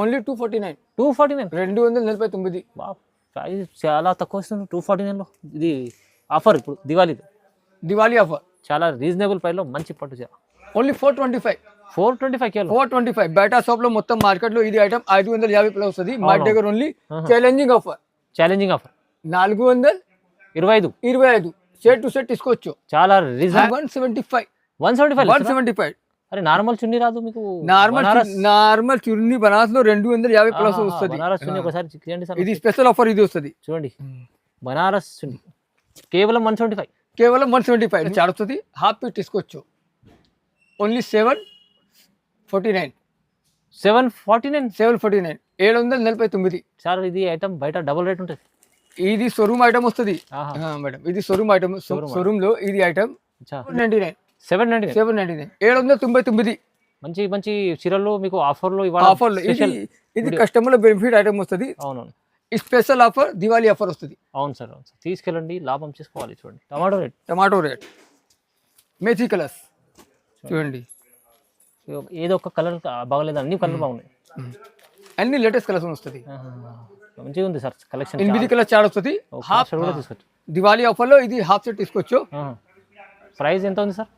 Only 249. 249. 249. Wow, price చాలా తక్కువ వస్తుంది 249లో. ఇది ఆఫర్ ఇప్పుడు దివాళీ ఆఫర్. చాలా రీజనబుల్ ప్రైస్లో మంచి పట్టు చీర. ఓన్లీ 425. 425 కేలో. 425. బయట షాప్ లో మొత్తం మార్కెట్ లో ఇది ఐటమ్ 550 ప్లస్ వస్తుంది. మా దగ్గర only challenging offer. 425 set to set తీసుకోవచ్చు. చాలా రీజనబుల్. 175. అరే నార్మల్ చున్నీ రాదు మీకు? నార్మల్ చున్నీ బనారస్ లో 250 ప్లస్ వస్తుంది. బనారస్ చున్నీ ఒకసారి చూడండి సార్, ఇది స్పెషల్ ఆఫర్. ఇది వస్తుంది చూడండి, బనారస్ చున్నీ కేవలం 175. కేవలం 175 చార్జ్ వస్తుంది. హాఫ్ పీస్ తీసుకోవచ్చు. ఓన్లీ 749. 749. సార్ ఇది ఐటమ్ బయట డబుల్ రేట్ ఉంటుంది. ఇది షోరూమ్ ఐటమ్ వస్తుంది మేడం. ఇది షోరూమ్ ఐటమ్. షోరూమ్ లో ఇది ఐటమ్ 799. 799. మంచి మంచి చీరల్లో మీకు ఆఫర్లో ఆఫర్లో ఇది కస్టమర్ బెనిఫిట్ ఐటమ్ వస్తుంది. అవునవును, స్పెషల్ ఆఫర్ దివాళీ ఆఫర్ వస్తుంది. అవును సార్, అవును సార్, తీసుకెళ్ళండి, లాభం చేసుకోవాలి. చూడండి టమాటో రేట్ మేథీ కలర్స్ చూడండి. ఏదో ఒక కలర్ బాగలేదు, అన్ని కలర్ బాగున్నాయి. అన్ని లేటెస్ట్ కలర్స్ వస్తుంది. మంచిగా ఉంది సార్ కలెక్షన్. 8 కలర్ చార్ట్ వస్తుంది. హాఫ్ కూడా తీసుకోవచ్చు. దివాళీ ఆఫర్ లో ఇది హాఫ్ సెట్ తీసుకోవచ్చు. ప్రైస్ ఎంత ఉంది సార్?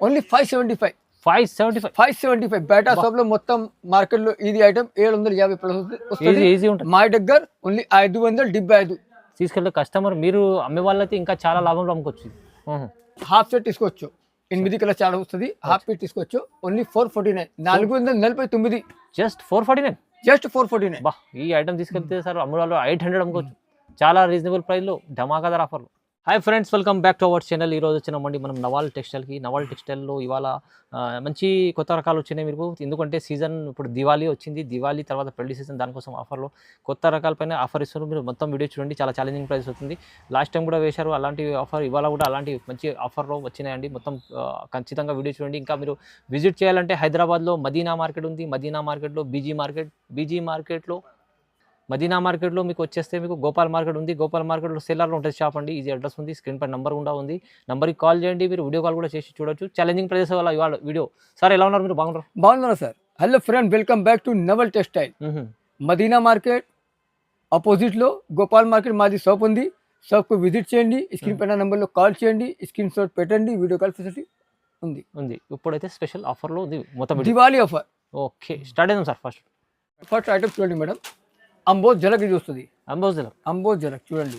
ఓన్లీ 575. 575. బయట షాప్ లో మొత్తం మార్కెట్ లో ఇది ఐటమ్ 750 ప్లస్ వస్తుంది. మా దగ్గర ఓన్లీ 575. తీసుకెళ్ళే కస్టమర్ మీరు అమ్మే వాళ్ళైతే ఇంకా చాలా లాభంలో అమ్ముకోవచ్చు. హాఫ్ సెట్ తీసుకోవచ్చు. 8 కలర్ చార్ట్ వస్తుంది. హాఫ్ పీస్ తీసుకోవచ్చు. ఓన్లీ 449. 449. జస్ట్ 449. బా, ఈ ఐటమ్ తీసుకెళ్తే సార్ అమ్ముడు 800 అమ్ముకోవచ్చు. చాలా రీజనబుల్ ప్రైస్లో ధమాకాదార్ ఆఫర్లు. Hi friends, welcome back to our channel. ఈరోజు వచ్చినామండి మనం నవాల్ టెక్స్టైల్కి. నవాల్ టెక్స్టైల్లో ఇవాళ మంచి కొత్త రకాలు వచ్చినాయి మీకు. ఎందుకంటే సీజన్ ఇప్పుడు దివాళీ వచ్చింది. దివాళీ తర్వాత పెళ్లి సీజన్, దానికోసం ఆఫర్లో కొత్త రకాలపైన ఆఫర్ ఇస్తున్నారు. మీరు మొత్తం వీడియో చూడండి, చాలా ఛాలెంజింగ్ ప్రైస్ అవుతుంది. లాస్ట్ టైం కూడా వేశారు అలాంటి ఆఫర్, ఇవాళ కూడా అలాంటి మంచి ఆఫర్లో వచ్చినాయండి. మొత్తం ఖచ్చితంగా వీడియో చూడండి. ఇంకా మీరు విజిట్ చేయాలంటే హైదరాబాద్లో మదీనా మార్కెట్ ఉంది. మదీనా మార్కెట్లో బీజీ మార్కెట్లో మదీనా మార్కెట్లో మీకు వచ్చేస్తే మీకు గోపాల్ మార్కెట్ ఉంది. గోపాల్ మార్కెట్లో సెల్లర్లో ఉంటుంది షాప్ అండి. ఇది అడ్రస్ ఉంది, స్క్రీన్ పై నెంబర్ కూడా ఉంది. నెంబర్కి కాల్ చేయండి, మీరు వీడియో కాల్ కూడా చేసి చూడొచ్చు. ఛాలెంజింగ్ ప్రైజెస్ వల్ల ఇవాళ వీడియో. సార్ ఎలా ఉన్నారు మీరు? బాగున్నారు sir. Hello friend, welcome back to Naval textile. Madina market opposite లో గోపాల్ మార్కెట్ మాది షాప్ ఉంది. షాప్ కు విజిట్ చేయండి. స్క్రీన్ పైన నెంబర్లో కాల్ చేయండి, స్క్రీన్ షాట్ పెట్టండి. వీడియో కాల్ ఫెసిలిటీ ఉంది. ఇప్పుడైతే స్పెషల్ ఆఫర్లో ఉంది మొత్తం దివాళీ ఆఫర్. ఓకే, స్టార్ట్ అయిదాం సార్. ఫస్ట్ ఐటమ్ చూడండి మేడం, అంబోజ్ జలక్. ఇది వస్తుంది అంబోజ్ జలక్ చూడండి.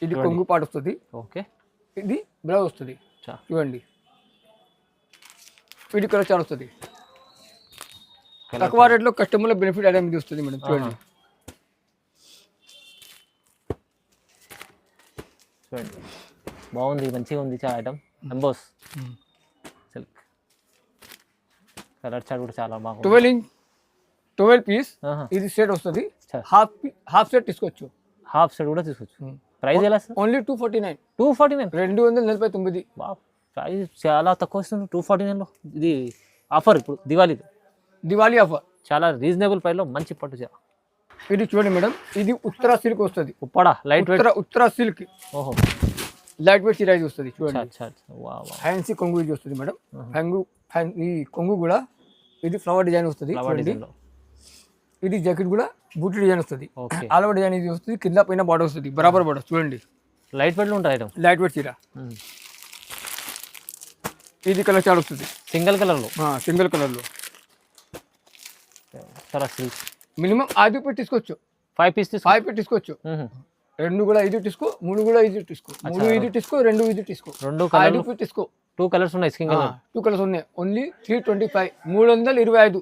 ఇది కొంగు పాటు వస్తుంది. ఓకే, ఇది బ్లౌజ్ వస్తుంది చూడండి. ఇది కలర్ చాలా వస్తుంది. తక్కువ రేట్లో కస్టమర్ల బెనిఫిట్ ఐటమ్ ఇది వస్తుంది మేడం. చూడండి బాగుంది, మంచిగా ఉంది చాలా item. Emboss silk colour chart కూడా చాలా బాగుంది. 12 పీస్ ఇది సెట్ వస్తుంది. హాఫ్ సెట్ తీసుకోవచ్చు. హాఫ్ సెట్ కూడా తీసుకోవచ్చు. ప్రైస్ ఎలా సార్? ఓన్లీ 249. 249. ప్రైస్ చాలా తక్కువ వస్తుంది 249లో. ఇది ఆఫర్ ఇప్పుడు దివాళీ ఆఫర్. చాలా రీజనబుల్ ప్రైస్లో మంచి పట్టు చీర. ఇది చూడండి మేడం, ఇది ఉత్తరా సిల్క్ వస్తుంది. Uppada light weight. Uttara silk. ఓహో, లైట్ వెయిట్ చీర ఇది వస్తుంది చూడండి. ఫ్యాన్సీ కొంగు ఇది వస్తుంది మేడం. ఈ కొంగు కూడా ఇది ఫ్లవర్ డిజైన్ వస్తుంది. ఇది జాకెట్ కూడా బూటీ డిజైన్ వస్తుంది. ఆల్ ఓవర్ డిజైన్ ఇది వస్తుంది. కింద పైన బార్డర్ వస్తుంది, బరాబర్ బార్డర్ చూడండి. లైట్ వెయిట్ లో ఉంటుంది ఐటమ్. లైట్ వెయిట్ చీర. ఇది కలర్ చార్ట్ వస్తుంది. సింగిల్ కలర్ లో మినిమం 5 పీస్ తీసుకోవచ్చు. 5 పీస్ తీసుకోవచ్చు. 2 కూడా ఇది తీసుకో, 3 కూడా ఇది తీసుకో, 3 ఇది తీసుకో, 2 ఇది తీసుకో, 5 పీస్ తీసుకో. 2 కలర్స్ ఉన్నాయి. 2 కలర్స్ ఉన్నాయి. ఓన్లీ 325. 325.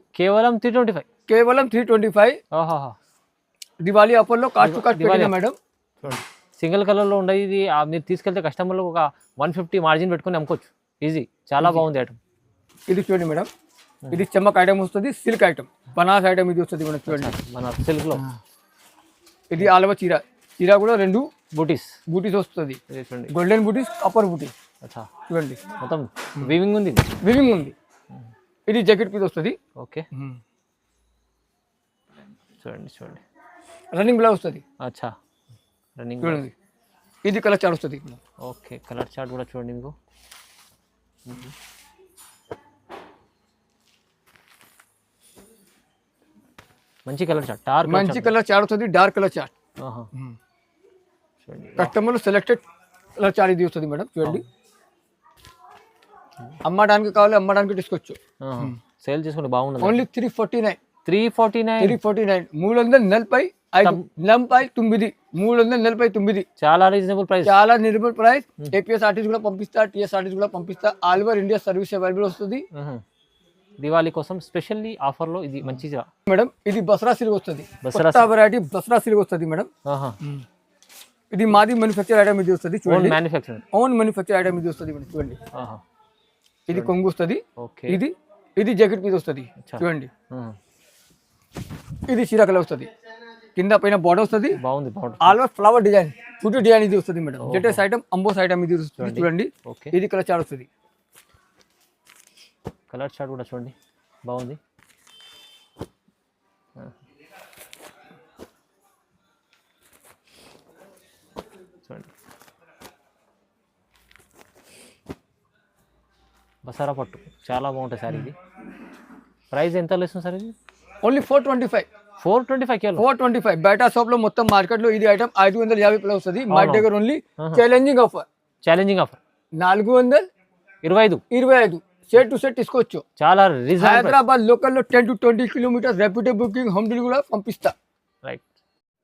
కేవలం 325. దివాళీ ఆఫర్ లో కాస్ట్ టు కాస్ట్ పెట్టినా మేడం. సింగిల్ కలర్ లో ఉండేది. ఇది మీరు తీసుకెళ్తే కస్టమర్లు ఒక 150 మార్జిన్ పెట్టుకుని అమ్ముకోవచ్చు ఈజీ. చాలా బాగుంది ఐటమ్. ఇది చూడండి మేడం, ఇది చమ్మక్ ఐటమ్ వస్తుంది. సిల్క్ ఐటమ్, బనారస్ ఐటమ్ ఇది వస్తుంది మేడం. చూడండి బనారస్ సిల్క్ లో. ఇది ఆల్ ఓవర్ చీర కూడా 2 బూటీస్ వస్తుంది. గోల్డెన్ బూటీస్, కాపర్ బూటీస్. చూడండి మొత్తం వీవింగ్ ఉంది. ఇది జాకెట్ పీస్ వస్తుంది. ఓకే, చూడండి రన్నింగ్ బ్లౌజ్ వస్తుంది. రన్నింగ్ చూడండి. ఇది కలర్ చార్ట్ వస్తుంది. ఓకే, కలర్ చార్ట్ కూడా చూడండి మీకు. మంచి కలర్ చార్ట్, డార్క్ మంచి కలర్ చార్ట్ వస్తుంది, డార్క్ కలర్ చార్ట్. చూడండి కస్టమర్లు సెలెక్టెడ్ కలర్ చార్ట్ ఇది వస్తుంది మేడం. చూడండి, అమ్మడానికి కావాలి, అమ్మడానికి తీసుకోవచ్చు. సేల్ చేసుకోండి, బాగుంది. ఓన్లీ 349. 349 349. చాలా రీజనబుల్ ప్రైస్, చాలా రీజనబుల్ ప్రైస్. ఏపీఎస్ఆర్టీసీ కూడా పంపిస్తా, టీఎస్ఆర్టీసీ కూడా పంపిస్తా. All over India service available వస్తుంది. దివాళీ కోసం స్పెషల్లీ ఆఫర్ లో ఇది మంచి మేడం. ఇది బసరా సిల్క్ వస్తుంది, కొత్త వెరైటీ బసరా సిల్క్ వస్తుంది మేడం. ఇది మాది మ్యానుఫ్యాక్చర్ ఐటమ్ ఇది వస్తుంది. చూడండి, ఓన్ మ్యానుఫ్యాక్చర్ ఐటమ్ ఇది వస్తుంది మేడం. చూడండి, ఇది కొంగు వస్తుంది, ఇది జాకెట్ పీస్ వస్తుంది. చూడండి, ఇది చీర కలర్ వస్తుంది, కింద పైన బార్డర్ వస్తుంది. బాగుంది, all over flower design, food design ఇది వస్తుంది madam. Latest item, emboss item ఇది వస్తుంది. చూడండి, ఇది కలర్ చార్ట్ వస్తుంది. కలర్ చార్ట్ కూడా చూడండి, బాగుంది. చూడండి, బసారా పట్టు చాలా బాగుంటుంది సార్. ఇది ప్రైస్ ఎంత ఇస్తుంది సార్? ఇది ఓన్లీ 425. 425. బయట షాప్ లో మొత్తం మార్కెట్ లో ఇది ఐటమ్ 550 ప్లస్ వస్తుంది. మా దగ్గర only challenging offer 425. Set to set తీసుకోవచ్చు. చాలా హైదరాబాద్ లోకల్ లో 10 to 20 kilometres rapid booking, home delivery కూడా పంపిస్తా. రైట్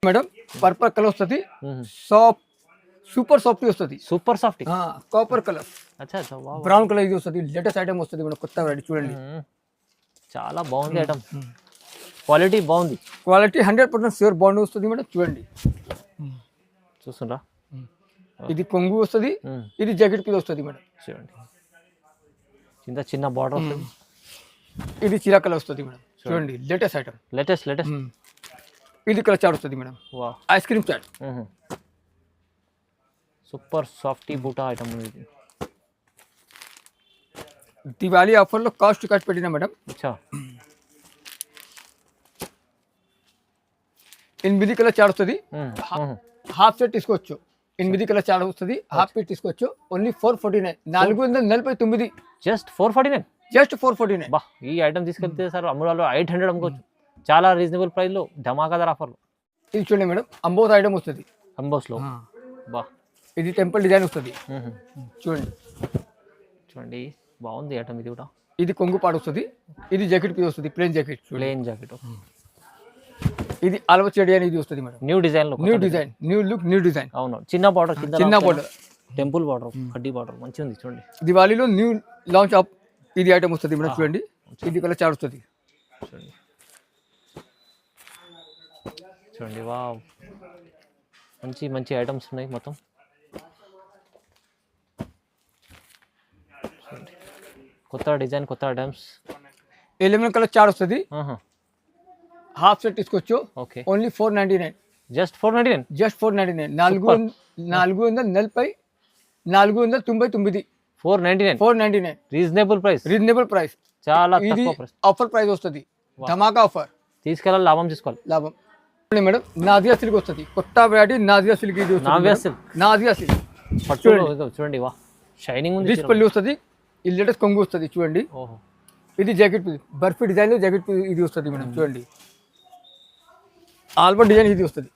మేడం, పర్పల్ కలర్ వస్తుంది, సాఫ్ట్ సూపర్ సాఫ్ట్ వస్తుంది. Super soft copper colour, brown colour ఇది వస్తుంది. లేటెస్ట్ ఐటమ్ వస్తుంది మేడం, కొత్త వెరైటీ. చూడండి, చాలా బాగుంది ఐటమ్, క్వాలిటీ బాగుంది. క్వాలిటీ 100% ష్యూర్ బాండ్ వస్తుంది మేడం. చూడండి, చూస్తుండ్రా, ఇది కొంగు వస్తుంది, ఇది జాకెట్ పీస్ వస్తుంది మేడం. చూడండి, చిన్న బార్డర్ వస్తుంది, ఇది చీర కలర్ వస్తుంది మేడం. చూడండి, లేటెస్ట్ ఐటమ్, లేటెస్ట్ ఇది కలర్ చార్ట్ వస్తుంది madam. Ice cream chart, super softy బూటా ఐటమ్. ఇది దివాళీ ఆఫర్ లో కాస్ట్ పెట్టినా మేడం. 8 కలర్ చార్ట్ వస్తుంది, హాఫ్ సెట్ తీసుకోవచ్చు. 8 కలర్ చార్ట్ వస్తుంది, హాఫ్ పీస్ తీసుకోవచ్చు. ఓన్లీ 449. 449. జస్ట్ 449. బా, ఈ ఐటమ్ తీసుకెళ్తే సార్ అమ్ముడాలో 800 అమ్ముకోవచ్చు. చాలా రీజనబుల్ ప్రైస్ లో ధమాకాదార్ ఆఫర్ లో. ఇది చూడండి మేడం, అంబోస్ ఐటమ్ వస్తుంది. అంబోస్ లో బా, ఇది టెంపుల్ డిజైన్ వస్తుంది. చూడండి, బాగుంది ఐటమ్. ఇది కూడా, ఇది కొంగు పాడు వస్తుంది, ఇది జాకెట్ పీస్ వస్తుంది, ప్లేన్ జాకెట్. ఇది ఆల్వ చెడి అనేది వస్తుంది madam. New design, new look, new design. అవును, చిన్న బార్డర్, టెంపుల్ బార్డర్, కడ్డీ బార్డర్ మంచిగా ఉంది. చూడండి, దివాళీలో న్యూ లాంచ్ ఆఫ్ ఇది ఐటమ్ వస్తుంది మేడం. చూడండి, ఇది కలర్ చార్ట్ వస్తుంది. చూడండి, వావ్, మంచి ఐటమ్స్ ఉన్నాయి మొత్తం. కొత్త డిజైన్, కొత్త ఐటమ్స్. 11 కలర్ చార్ట్ వస్తుంది, హాఫ్ సెట్ తీసుకోవచ్చు. ఓన్లీ 499. జస్ట్ 499. 499. రీజనబుల్ ప్రైస్, చాలా ఆఫర్ ప్రైస్ వస్తుంది. ధమాకా ఆఫర్, తీసుకెళ్ళాలి, లాభం తీసుకోవాలి. మేడం, నాజియా సిల్క్ వస్తుంది, కొత్త వెరైటీ నాజియా సిల్క్. ఇది నాజియా సిల్క్ చూడండి, వా, షైనింగ్ ఉంది. రిచ్ పల్లి వస్తుంది, ఇది లేటెస్ట్ కొంగు వస్తుంది. చూడండి, ఇది జాకెట్ పీస్, బర్ఫీ డిజైన్ లో జాకెట్ పీస్ ఇది వస్తుంది మేడం. చూడండి, ఆల్బర్ డిజైన్ ఇది వస్తుంది.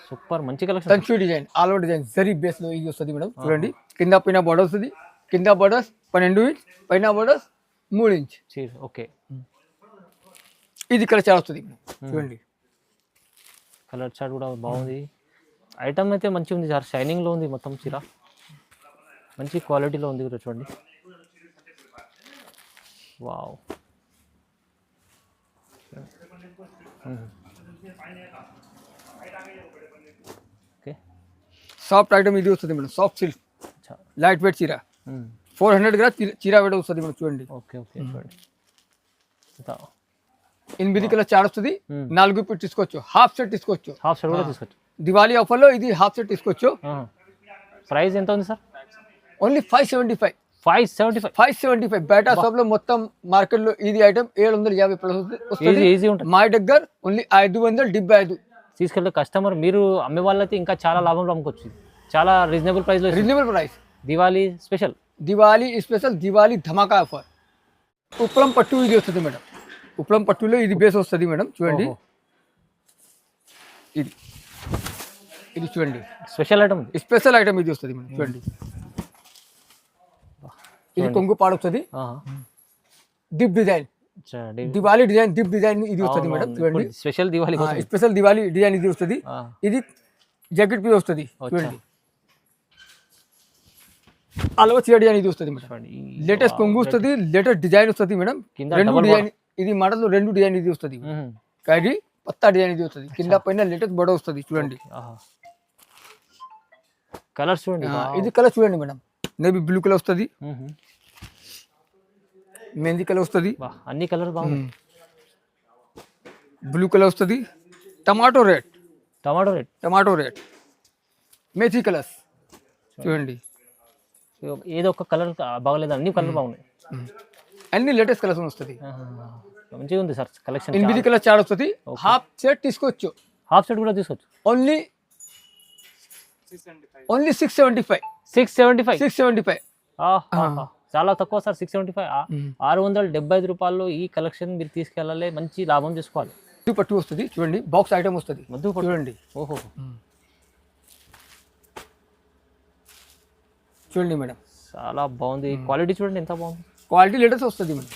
సూపర్, మంచి కలెక్షన్. కంచు డిజైన్, ఆల్బర్ డిజైన్, జరీ బేస్ లో ఇది వస్తుంది మేడం. చూడండి, కింద పైన బార్డర్ వస్తుంది, కింద బార్డర్స్ 12 ఇంచ్, పైన బార్డర్స్ 3 ఇంచ్. ఓకే, ఇది కలర్ చార్ట్ వస్తుంది మేడం. చూడండి, కలర్ చార్ట్ కూడా బాగుంది. ఐటమ్ అయితే మంచిగా ఉంది సార్, షైనింగ్ లో ఉంది మొత్తం. చీర మంచి క్వాలిటీలో ఉంది కూడా. చూడండి, వావ్, ఓకే. సాఫ్ట్ ఐటమ్ ఇది వస్తుంది madam, soft silk, light weight చీర. 400 గ్రామ్ చీర వెయిట్ వస్తుంది మేడం. చూడండి, చూడండి, 8 కలర్ చార్ట్ వస్తుంది, 4 పీస్ తీసుకోవచ్చు. హాఫ్ సెట్ తీసుకోవచ్చు. దివాళీ ఆఫర్ లో ఇది హాఫ్ సెట్ తీసుకోవచ్చు. ప్రైస్ ఎంత ఉంది సార్? ఓన్లీ 575. 575. బయట షాప్ లో మొత్తం మార్కెట్ లో ఇది ఐటమ్ 750 ప్లస్ వస్తుంది. మా దగ్గర ఓన్లీ 575. తీసుకెళ్తే కస్టమర్, మీరు అమ్మే వాళ్ళైతే ఇంకా చాలా లాభంలో అమ్ముకోవచ్చు. చాలా reasonable price. Diwali special, Diwali ధమాకా ఆఫర్. ఉప్పలం పట్టు ఇది వస్తుంది మేడం. ఉప్పలం పట్టులో ఇది బేస్ వస్తుంది మేడం. చూడండి, ఇది ఇది చూడండి స్పెషల్ ఐటమ్ స్పెషల్ ఐటమ్ ఇది వస్తుంది మేడం చూడండి. ఇది కొంగు పాడు వస్తుంది, dip design, Diwali design, dip design ఇది వస్తుంది మేడం చూడండి. Special Diwali special Diwali design ఇది వస్తుంది. ఇది జాకెట్ పీస్ వస్తుంది చూడండి. అలవ చీర డిజైన్ ఇది వస్తుంది మేడం. లేటెస్ట్ కొంగు వస్తుంది, లేటెస్ట్ డిజైన్ వస్తుంది మేడం. రెండు డిజైన్ ఇది మోడల్, రెండు డిజైన్ ఇది వస్తుంది. కానీ కొత్త డిజైన్ ఇది వస్తుంది. కింద పైన లేటెస్ట్ బొడ వస్తుంది చూడండి. కలర్స్ చూడండి. ఇది కలర్ చూడండి మేడం. నేవీ బ్లూ కలర్ వస్తుంది, మెహందీ కలర్ వస్తుంది, అన్ని కలర్ బాగుంది. బ్లూ కలర్ వస్తుంది, tomato red, tomato red, methi colours చూడండి. ఏదో ఒక కలర్ బాగలేదు, అన్ని కలర్ బాగున్నాయి. అన్ని లేటెస్ట్ కలర్స్ వస్తుంది. మంచిగా ఉంది సార్ కలెక్షన్. 8 కలర్ చార్ట్ వస్తుంది. హాఫ్ సెట్ తీసుకోవచ్చు, హాఫ్ సెట్ కూడా తీసుకోవచ్చు. ఓన్లీ 675. 675 చాలా తక్కువ సార్. 675 675 రూపాయల్లో ఈ కలెక్షన్ మీరు తీసుకెళ్ళాలి, మంచి లాభం చేసుకోవాలి. మధు పట్టు వస్తుంది చూడండి, బాక్స్ ఐటమ్ వస్తుంది. మధు పట్టు చూడండి. ఓహో చూడండి మేడం, చాలా బాగుంది. క్వాలిటీ చూడండి ఎంత బాగుంది. క్వాలిటీ లేటెస్ట్ వస్తుంది మేడం.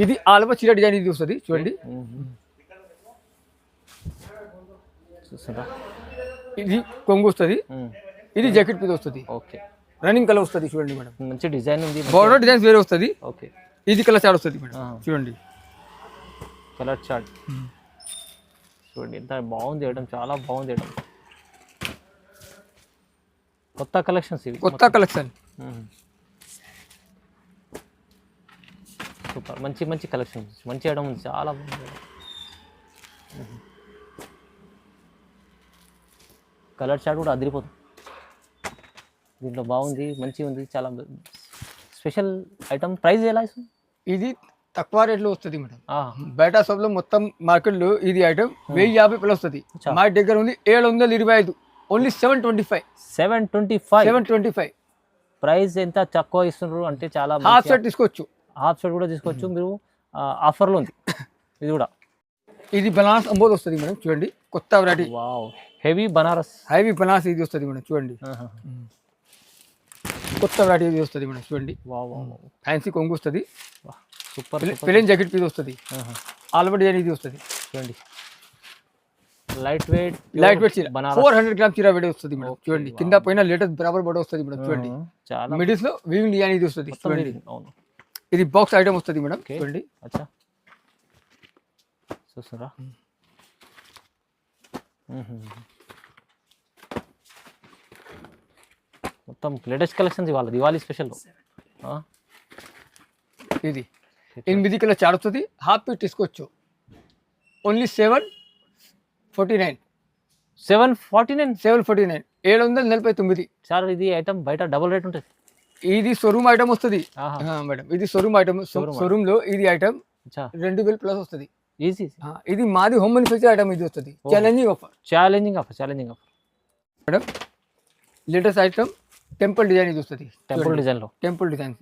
ఇది ఆల్బా చీర డిజైన్ ఇది వస్తుంది చూడండి. చూస్తారా, ఇది కొంగు వస్తుంది, ఇది జాకెట్ పీస్ వస్తుంది. ఓకే, రన్నింగ్ కలర్ వస్తుంది చూడండి మేడం. మంచి డిజైన్ ఉంది. బోర్డర్ డిజైన్స్ వేరే వస్తుంది. ఓకే, ఇది కలర్ చార్ట్ వస్తుంది మేడం చూడండి. కలర్ చార్ట్ చూడండి ఎంత బాగుంది. వేయడం చాలా బాగుంది. వేయడం కొత్త కలెక్షన్స్ ఇవి, కొత్త కలెక్షన్. సూపర్, మంచి మంచి కలెక్షన్, మంచి ఐటమ్ ఉంది, చాలా బాగుంది. కలర్ చార్ట్ కూడా అదిరిపోతుంది. దీంట్లో బాగుంది, మంచిగా ఉంది, చాలా స్పెషల్ ఐటమ్. ప్రైస్ ఎలా ఇస్తుంది? ఇది తక్కువ రేట్లో వస్తుంది మేడం. బయట షాప్లో మొత్తం మార్కెట్లో ఇది ఐటమ్ 1050 ప్లస్ వస్తుంది. మా దగ్గర ఉంది 725, ఓన్లీ 725. ప్రైస్ ఎంత తక్కువ ఇస్తున్నారు అంటే చాలా. హాఫ్ సెట్ తీసుకోవచ్చు, హాఫ్ షర్ట్ కూడా తీసుకోవచ్చు మీరు. ఆఫర్లో ఉంది ఇది కూడా. ఇది బనారస్ అంబోద్ వస్తుంది మేడం చూడండి, కొత్త వెరైటీ. వావ్, హెవీ బనారస్ ఇది వస్తుంది మేడం చూడండి. కొత్త వెరైటీ ఇది వస్తుంది మేడం చూడండి. వావ్, ఫ్యాన్సీ కొంగు వస్తుంది, సూపర్. ప్లెయిన్ జాకెట్ పీస్ వస్తుంది, ఆల్బా డిజైన్ ఇది వస్తుంది చూడండి. లైట్ వెయిట్ చీర 400 గ్రామ్ చీర వెయిట్ వస్తుంది మేడం చూడండి. కింద పైన లేటెస్ట్ బరాబర్ బడ వస్తుంది మేడం చూడండి. చాలా మిడిల్స్ లో వీవింగ్ డిజైన్ ఇది వస్తుంది చూడండి. ఇది బాక్స్ ఐటమ్ వస్తుంది మేడం చూడండి. అచ్చా, చూస్తారా, మొత్తం లేటెస్ట్ కలెక్షన్స్ ఇవాళ దివాళీ స్పెషల్. ఇది 8 కలర్ చార్ట్ వస్తుంది. హాఫ్ పీస్ తీసుకోవచ్చు, ఓన్లీ 749. 749 సార్. ఇది ఐటమ్ బయట డబుల్ రేట్ ఉంటుంది. ఇది షోరూమ్ ఐటమ్ వస్తుంది మేడం. ఇది షోరూమ్ ఐటమ్. షోరూమ్ లో ఇది ఐటమ్ 2000 ప్లస్ వస్తుంది. ఈజీ. ఇది మాది హోమ్ మ్యానుఫ్యాక్చర్ ఐటమ్ ఇది వస్తుంది. Challenging offer madam. Latest item temple design ఇది వస్తుంది. టెంపుల్ డిజైన్స్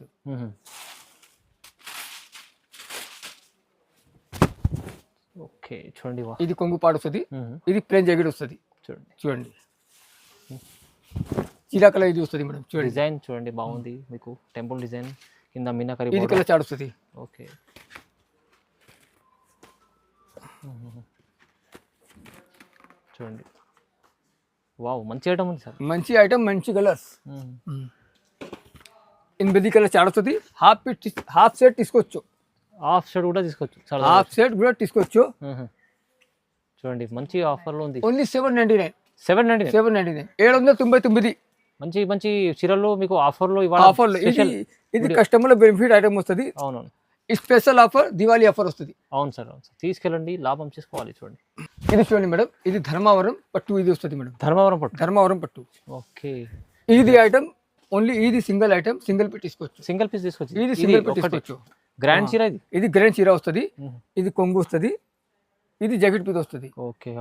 ఓకే చూడండి. ఇది కొంగు పాడు వస్తుంది, ఇది ప్లెయిన్ జాకెట్ వస్తుంది చూడండి. చీరా కలర్ ఇది వస్తుంది మేడం చూడండి. డిజైన్ చూడండి బాగుంది మీకు. టెంపుల్ డిజైన్ కింద మీనాకరి ఇది కలర్ చార్ట్ వస్తుంది. ఓకే, చూడండి. వావ్, మంచి ఐటమ్ ఉంది సార్. మంచి ఐటమ్, మంచి కలర్స్. 8 కలర్ చార్ట్ వస్తుంది. హాఫ్ సెట్ తీసుకోవచ్చు, హాఫ్ షర్ట్ కూడా తీసుకోవచ్చు. చూడండి, మంచి ఆఫర్లో ఉంది. ఓన్లీ 799. 799. మంచి మంచి చీరల్లో మీకు ఆఫర్లో ఆఫర్లో. ఇది కస్టమర్ బెనిఫిట్ ఐటమ్ వస్తుంది. అవునవును, స్పెషల్ ఆఫర్, దివాళీ ఆఫర్ వస్తుంది. అవును సార్, తీసుకెళ్ళండి, లాభం చేసుకోవాలి. చూడండి, ఇది చూడండి మేడం. ఇది ధర్మవరం పట్టు ఇది వస్తుంది మేడం. ధర్మవరం పట్టు. ఓకే, ఇది ఐటమ్ ఓన్లీ. ఇది సింగిల్ ఐటమ్, సింగిల్ పీస్ తీసుకోవచ్చు. ఇది సింగిల్ పీస్ తీసుకోవచ్చు. గ్రాండ్ చీర. ఇది గ్రాండ్ చీర వస్తుంది. ఇది కొంగు వస్తుంది, ఇది జాకెట్ పీస్ వస్తుంది. ఓకే,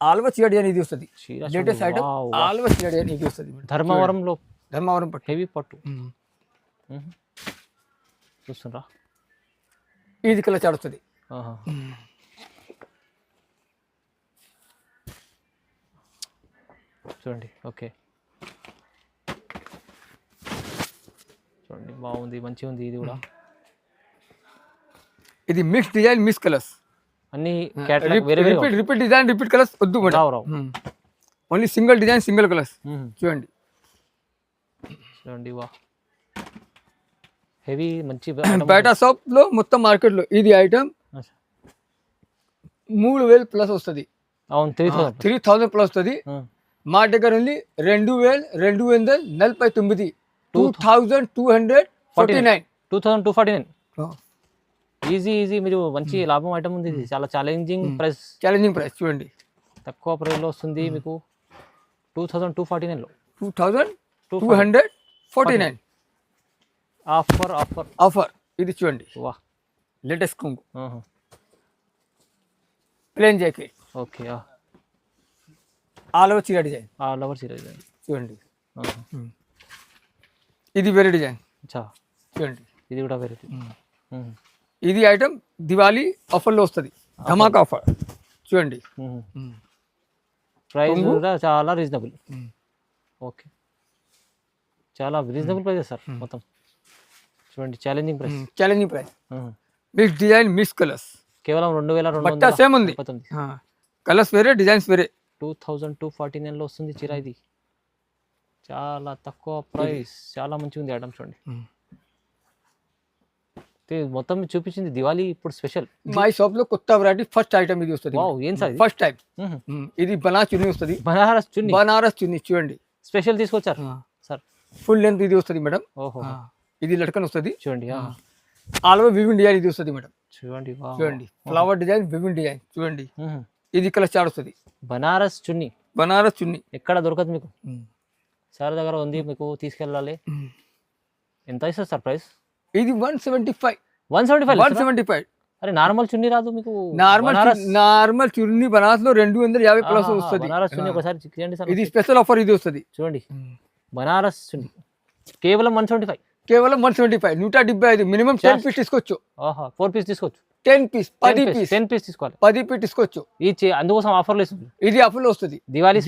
ఆల్వా చీర డిజైన్ ఇది వస్తుంది. లేటెస్ట్ ఐటమ్ ఆల్వా చీర డిజైన్ ఇది వస్తుంది. ధర్మవరం పట్టు, హెవీ పట్టు. చూస్తుండ్రా, ఇది కలర్ చార్ట్ వస్తుంది. చూడండి. ఓకే, చూడండి బాగుంది, మంచిగా ఉంది. ఇది కూడా ఇది మిక్స్ డిజైన్ మిక్స్ కలర్స్. అన్ని కేటలాగ్ వేరే వేరే రిపీట్ డిజైన్ రిపీట్ కలర్స్ వద్దు మేడం. రావు రావు. Only single design single colours. చూడండి చూడండి, వా హెవీ మంచి బయట షాప్ లో మొత్తం మార్కెట్ లో ఇది ఐటమ్ 3000 ప్లస్ వస్తుంది. అవును, 3000 ప్లస్ వస్తుంది. మా దగ్గర ఉంది 2249, 2249. 2249. ఈజీ ఈజీ, మీరు మంచి లాభం ఐటమ్ ఉంది. ఇది చాలా ఛాలెంజింగ్ ప్రైస్. చూడండి, తక్కువ ప్రైస్ లో వస్తుంది మీకు 2249లో. 2249 ఆఫర్. ఇది చూడండి, వా లేటెస్ట్ కొంగు plain jacket. Okay, all over చీర డిజైన్. ఆల్ ఓవర్ చీర డిజైన్ చూడండి. ఇది వేరే డిజైన్. చూడండి, ఇది కూడా వేరే. ఇది ఐటమ్ దివాళీ ఆఫర్లో వస్తుంది, ధమాకా ఆఫర్. చూడండి, ప్రైస్ కూడా చాలా రీజనబుల్. ఓకే, చాలా రీజనబుల్ ప్రైస్ సార్. మొత్తం చూడండి, challenging price. Mix design mix colours. కేవలం 2200. సేమ్ ఉంది, కలర్స్ వేరే డిజైన్స్ వేరే. 2249లో వస్తుంది చీర. ఇది చాలా తక్కువ ప్రైస్, చాలా మంచిగా ఉంది ఐటమ్. చూడండి, మొత్తం చూపించింది దివాళీ ఇప్పుడు స్పెషల్. మా షాప్ లో కొత్త వెరైటీ ఫస్ట్ ఐటమ్ ఇది వస్తుంది. ఏం సార్ ఫస్ట్ టైం. ఇది బనారస్ చున్నీ వస్తుంది. బనారస్ చున్నీ చూడండి, స్పెషల్ తీసుకొచ్చారు సార్. ఫుల్ లెంత్ ఇది వస్తుంది మేడం. ఓహో, ఇది లట్కన్ వస్తుంది. చూడండి, ఆల్ ఓవర్ వివింగ్ డిజైన్ ఇది వస్తుంది మేడం. చూడండి, ఫ్లవర్ డిజైన్, వివింగ్ డిజైన్. చూడండి, ఇది కలర్ చార్ట్ వస్తుంది. బనారస్ చున్నీ ఎక్కడ దొరకదు మీకు. సార్ దగ్గర ఉంది, మీకు తీసుకెళ్ళాలి. ఎంత ఇస్తారు సార్ ప్రైస్? ఇది 175. 175. అరే, నార్మల్ చున్నీ రాదు మీకు? నార్మల్ చున్నీ బనారస్ లో 250 ప్లస్ వస్తుంది. బనారస్ చున్నీ ఒకసారి చేయండి సార్. ఇది స్పెషల్ ఆఫర్ ఇది వస్తుంది. చూడండి, బనారస్ చున్నీ కేవలం 175. 175. మినిమం 10 పీస్ తీసుకోవచ్చు. 4 పీస్ తీసుకోవచ్చు. 10 పీస్ తీసుకోవాలి. 10 పీస్ తీసుకోవచ్చు. అందుకోసం ఆఫర్లో ఇస్తుంది. ఇది ఆఫర్లో వస్తుంది. దివాళీ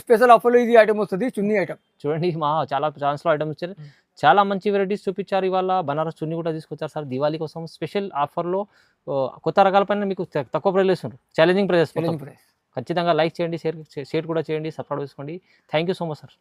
స్పెషల్ ఆఫర్లో ఇది ఐటమ్ వస్తుంది, చున్నీ ఐటమ్. చూడండి, చాలా ఛాన్స్ లో ఐటమ్ వచ్చారు. చాలా మంచి వెరైటీస్ చూపించారు ఇవాళ. బనారస్ చున్నీ కూడా తీసుకొచ్చారు సార్ దివాళీ కోసం. స్పెషల్ ఆఫర్లో కొత్త రకాల పైన మీకు తక్కువ ప్రైస్ ఇస్తున్నారు. Challenging price. ఖచ్చితంగా లైక్ చేయండి, షేర్ కూడా చేయండి, సబ్స్క్రైబ్ చేసుకోండి. Thank you so much sir.